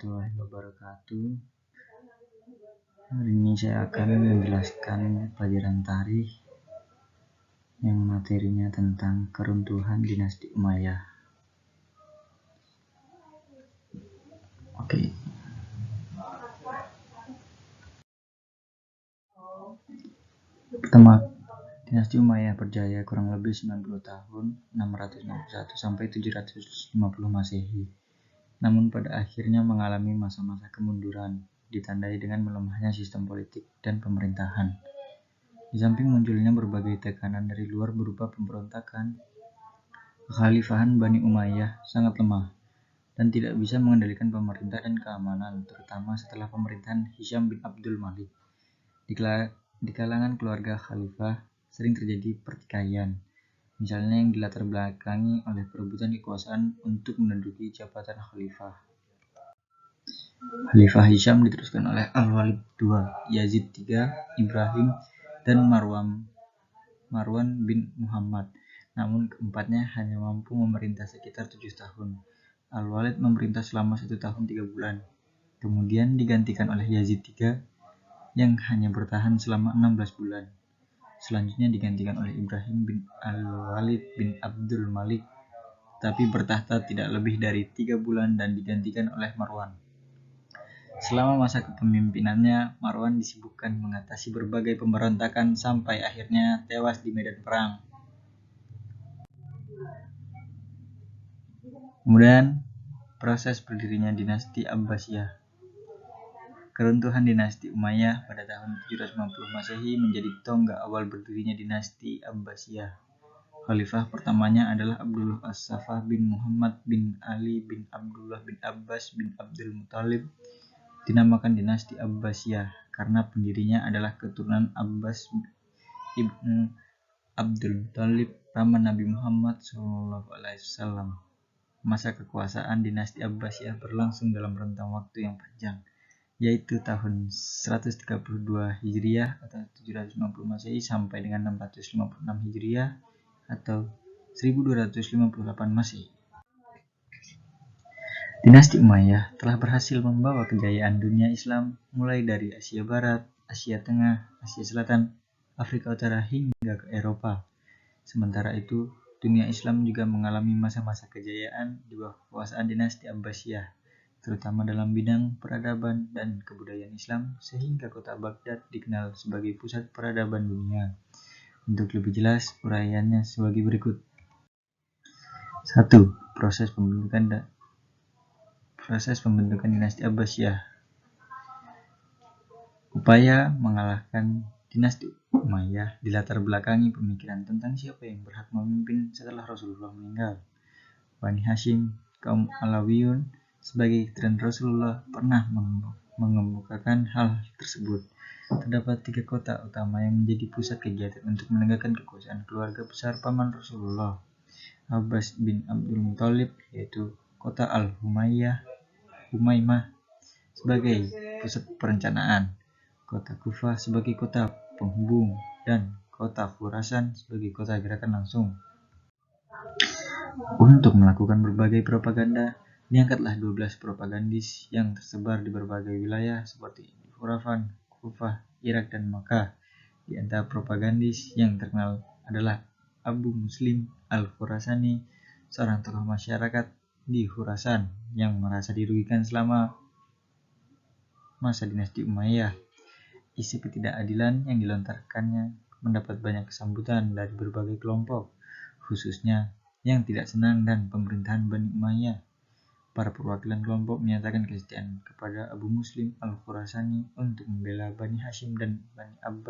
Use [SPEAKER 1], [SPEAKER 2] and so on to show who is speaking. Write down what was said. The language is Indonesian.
[SPEAKER 1] warahmatullahi wabarakatuh. Hari ini saya akan menjelaskan pelajaran tarikh yang materinya tentang keruntuhan dinasti Umayyah. Oke. Pertama, dinasti Umayyah berjaya kurang lebih 90 tahun, 661 sampai 750 Masehi. Namun pada akhirnya mengalami masa-masa kemunduran, ditandai dengan melemahnya sistem politik dan pemerintahan. Di samping munculnya berbagai tekanan dari luar berupa pemberontakan, kekhalifahan Bani Umayyah sangat lemah dan tidak bisa mengendalikan pemerintah dan keamanan, terutama setelah pemerintahan Hisham bin Abdul Malik. Di kalangan keluarga khalifah sering terjadi pertikaian, misalnya yang dilatar belakangi oleh perebutan kekuasaan untuk menduduki jabatan khalifah. Khalifah Hisham diteruskan oleh Al-Walid II, Yazid III, Ibrahim, dan Marwan bin Muhammad. Namun keempatnya hanya mampu memerintah sekitar 7 tahun. Al-Walid memerintah selama 1 tahun 3 bulan. Kemudian digantikan oleh Yazid III yang hanya bertahan selama 16 bulan. Selanjutnya digantikan oleh Ibrahim bin Al-Walid bin Abdul Malik, tapi bertahta tidak lebih dari 3 bulan dan digantikan oleh Marwan. Selama masa kepemimpinannya, Marwan disibukkan mengatasi berbagai pemberontakan sampai akhirnya tewas di medan perang. Kemudian, proses berdirinya dinasti Abbasiyah. Keruntuhan dinasti Umayyah pada tahun 750 Masehi menjadi tonggak awal berdirinya dinasti Abbasiyah. Khalifah pertamanya adalah Abdullah As-Saffah bin Muhammad bin Ali bin Abdullah bin Abbas bin Abdul Muthalib. Dinamakan dinasti Abbasiyah karena pendirinya adalah keturunan Abbas ibnu Abdul Muthalib, paman Nabi Muhammad SAW. Masa kekuasaan dinasti Abbasiyah berlangsung dalam rentang waktu yang panjang, yaitu tahun 132 Hijriah atau 750 Masehi sampai dengan 656 Hijriah atau 1258 Masehi. Dinasti Umayyah telah berhasil membawa kejayaan dunia Islam mulai dari Asia Barat, Asia Tengah, Asia Selatan, Afrika Utara hingga ke Eropa. Sementara itu, dunia Islam juga mengalami masa-masa kejayaan di bawah kekuasaan dinasti Abbasiyah, terutama dalam bidang peradaban dan kebudayaan Islam, sehingga kota Baghdad dikenal sebagai pusat peradaban dunia. Untuk lebih jelas, uraiannya sebagai berikut. 1. Proses pembentukan dinasti Abbasiyah. Upaya mengalahkan dinasti Umayyah dilatar belakangi pemikiran tentang siapa yang berhak memimpin setelah Rasulullah meninggal. Bani Hashim, kaum Alawiyun, sebagai keturunan Rasulullah pernah mengemukakan hal tersebut. Terdapat 3 kota utama yang menjadi pusat kegiatan untuk menegakkan kekuasaan keluarga besar paman Rasulullah, Abbas bin Abdul Muthalib, yaitu kota Al-Humaimah sebagai pusat perencanaan, kota Kufah sebagai kota penghubung, dan kota Khurasan sebagai kota gerakan langsung. Untuk melakukan berbagai propaganda, diangkatlah 12 propagandis yang tersebar di berbagai wilayah seperti Khurasan, Kufah, Irak, dan Makkah. Di antara propagandis yang terkenal adalah Abu Muslim Al-Khurasani, seorang tokoh masyarakat di Khurasan yang merasa dirugikan selama masa dinasti Umayyah. Isi ketidakadilan yang dilontarkannya mendapat banyak kesambutan dari berbagai kelompok, khususnya yang tidak senang dan pemerintahan Bani Umayyah. Para perwakilan kelompok menyatakan kesetiaan kepada Abu Muslim Al-Khurasani untuk membela Bani Hashim dan Bani Abbas.